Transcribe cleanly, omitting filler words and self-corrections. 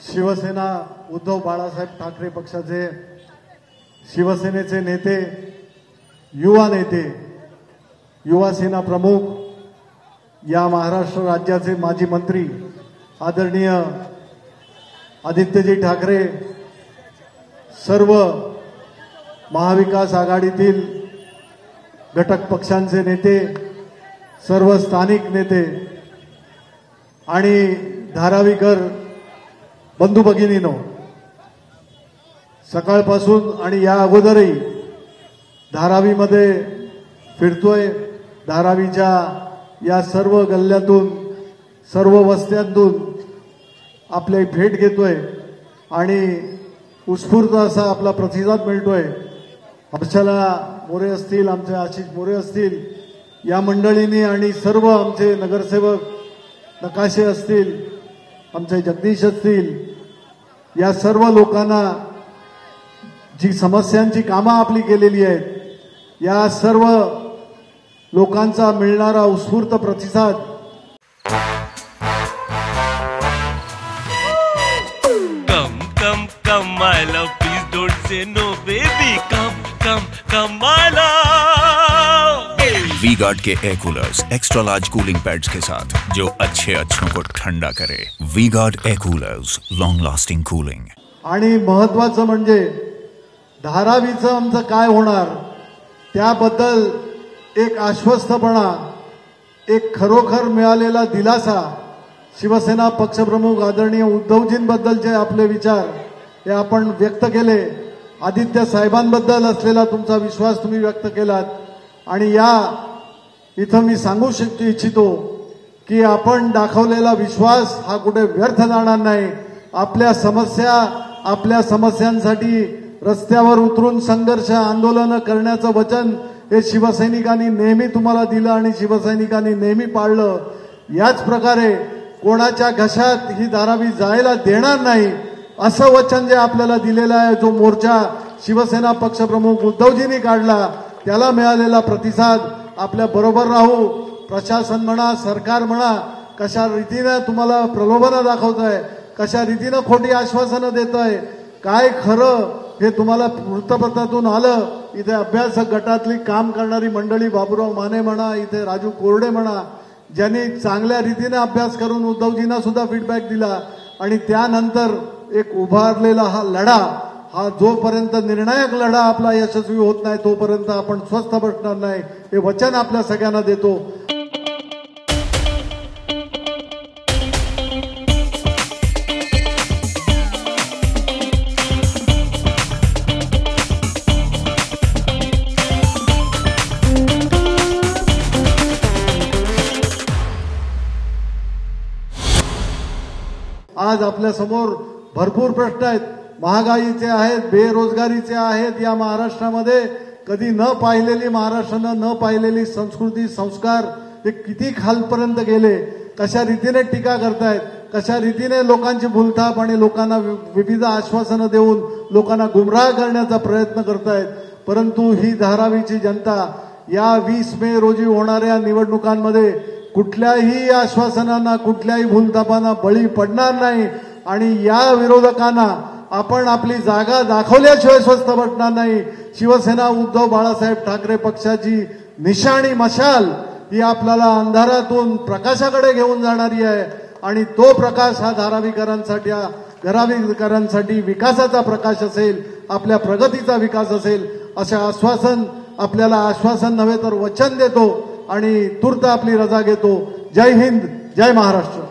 शिवसेना उद्धव बाळासाहेब ठाकरे पक्षाचे शिवसेनेचे नेते, युवा नेते, युवा सेना प्रमुख, या महाराष्ट्र राज्याचे माजी मंत्री आदरणीय आदित्यजी ठाकरे, सर्व महाविकास आघाडीतील घटक पक्षांचे नेते, सर्व स्थानिक नेते आणि धारावीकर बंधू भगिनींनो, सकाळपासून आणि या अगोदरही धारावीमध्ये फिरतोय. धारावीच्या या सर्व गल्ल्यातून, सर्व वस्त्यांतून आपली भेट घेतोय आणि उत्स्फूर्त असा आपला प्रतिसाद मिळतोय. हर्षला मोरे असतील, आमचे आशिष मोरे असतील, या मंडळींनी आणि सर्व आमचे नगरसेवक नकाशे असतील, आमचे जगदीश असतील, या सर्व लोकांना जी समस्यांची कामं आपली केलेली आहेत, या सर्व लोकांचा मिळणारा उत्स्फूर्त प्रतिसाद Come my love, please don't say no baby, come my love. V-Guard के air coolers extra large cooling pads के साथ जो अच्छों को ठंडा करे. V-Guard air coolers, long lasting cooling. आणि महत्त्वाचं म्हणजे धारावीचं आमचं काय होणार त्याबद्दल एक आश्वस्तपणा, एक खरोखर मिळालेला दिलासा, शिवसेना पक्षप्रमुख आदरणीय उद्धवजींबद्दलचे आपले विचार हे आपण व्यक्त केले. आदित्य साहेबांबद्दल असलेला तुमचा विश्वास तुम्ही व्यक्त केलात. आणि या इथं मी सांगू इच्छितो की आपण दाखवलेला विश्वास हा कुठे व्यर्थ जाणार नाही. आपल्या समस्यांसाठी रस्त्यावर उतरून संघर्ष आंदोलन करण्याचं वचन हे शिवसैनिकांनी नेहमी तुम्हाला दिलं आणि शिवसैनिकांनी नेहमी पाळलं. याच प्रकारे कोणाच्या घशात ही धारावी जायला देणार नाही असं वचन जे आपल्याला दिलेलं आहे, जो मोर्चा शिवसेना पक्षप्रमुख उद्धवजींनी काढला, त्याला मिळालेला प्रतिसाद आपल्या बरोबर राहू. प्रशासन म्हणा, सरकार म्हणा, कशा रीतीने तुम्हाला प्रलोभनं दाखवतंय, कशा रीतीने खोटी आश्वासनं देतंय, काय खरं हे तुम्हाला वृत्तपत्रातून आलं. इथे अभ्यासक गटातली काम करणारी मंडळी, बाबूराव माने म्हणा, इथे राजू कोरडे म्हणा, ज्यांनी चांगल्या रीतीने अभ्यास करून उद्धवजींना सुद्धा फीडबॅक दिला. आणि त्यानंतर एक उभारलेला हा लढा, हा जोपर्यंत निर्णायक लढा आपला यशस्वी होत नाही तोपर्यंत आपण स्वस्थ बसणार नाही, हे वचन आपल्या सगळ्यांना देतो. आज आपल्या समोर भरपूर प्रश्न आहेत. महागाईचे आहेत, बेरोजगारीचे आहेत. या महाराष्ट्रामध्ये कधी न पाहिलेली, महाराष्ट्रानं न पाहिलेली संस्कृती, संस्कार हे किती खालपर्यंत गेले, कशा रीतीने टीका करतायत, कशा रीतीने लोकांची भूलथाप आणि लोकांना विविध आश्वासनं देऊन लोकांना गुमराह करण्याचा प्रयत्न करतायत. परंतु ही धारावीची जनता या 20 मे रोजी होणाऱ्या निवडणुकांमध्ये कुठल्याही आश्वासनांना, कुठल्याही भूलथापांना बळी पडणार नाही. आणि या विरोधकांना आपण आपली जागा दाखवल्याशिवाय स्वस्थ बसणार नाही. शिवसेना उद्धव बाळासाहेब ठाकरे पक्षाची निशाणी मशाल ही आपल्याला अंधारातून प्रकाशाकडे घेऊन जाणारी आहे. आणि तो प्रकाश हा धारावीकरांसाठी विकासाचा प्रकाश असेल, आपल्या प्रगतीचा विकास असेल, असे आश्वासन आपल्याला, आश्वासन नव्हे तर वचन देतो आणि तूर्त आपली रजा घेतो. जय हिंद, जय महाराष्ट्र.